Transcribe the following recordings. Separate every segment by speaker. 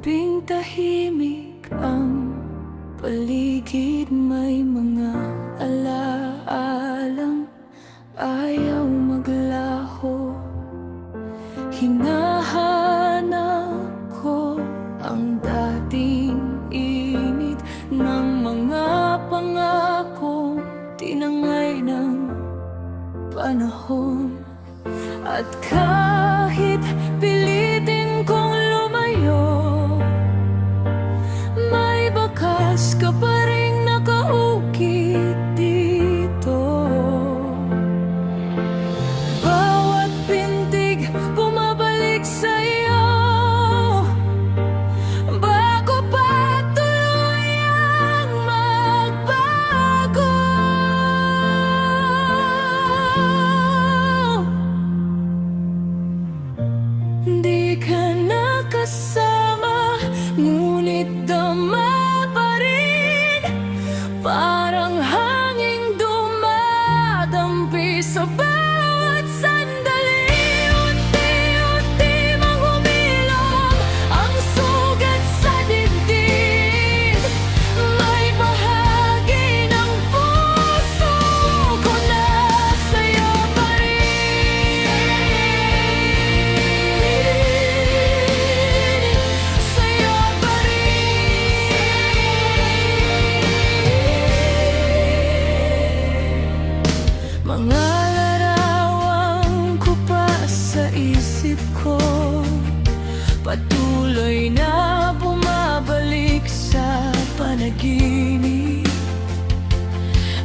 Speaker 1: Gabing tahimik ang paligid, may mga alaalang ayaw maglaho. Hinahanap ko ang dating init ng mga pangakong tinangay ng panahon. At kahit pilitin kong lumayo, may bakas ka pa ring nakaukit dito. Bawat pintig bumabalik sa'yo, bago pa tuluyang magbago. Di ka nakasama, ngunit dama pa rin. Parang hanging dumadampi sa bawat sandali. Unti-unti mang humilom ang sugat sa dibdib. May bahagi ng puso ko na sa'yo pa rin. Sa'yo pa rin. Mga larawan ko pa sa isip ko, patuloy na bumabalik sa panaginip.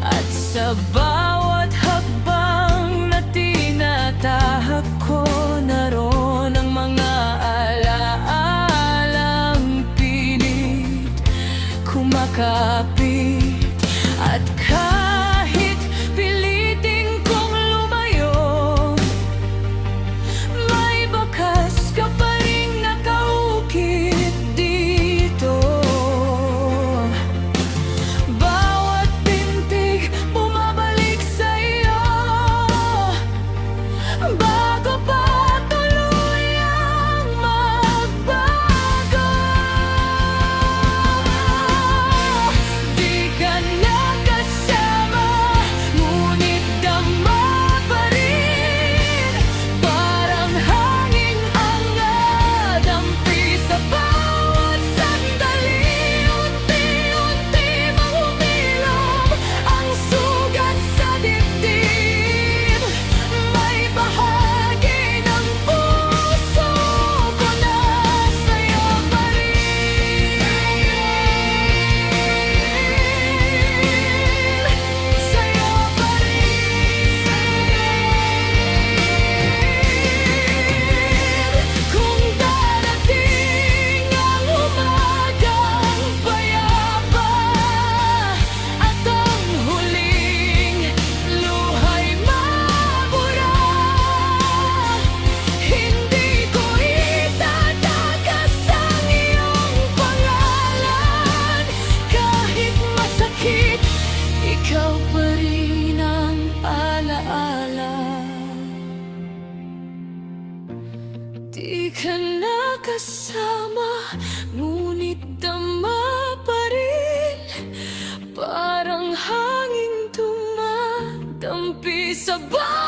Speaker 1: At sa bawat hakbang na tinatahak ko, naroon ang mga alaalang pilit kumakapit. At kahit pilitin kong lumayo, may bakas ka pa ring nakaukit dito. Bawat pintig bumabalik sa'yo, bago pa tuluyang magbago. Di ka nakasama, ngunit dama pa rin. Parang hanging angadampi sa bawat sandali. Unti-unti mang humilom ang sugat sa dibdib. May bahagi ng puso ko na sa'yo pa rin. Sa'yo pa rin. Kung darating ang umagang payapa at ang huling luha'y mabura, hindi ko itatakas ang iyong pangalan. Kahit masakit, ikaw pa rin ang alaala. Di ka nakasama, ngunit dama pa rin. Parang hanging dumadampi sa bawat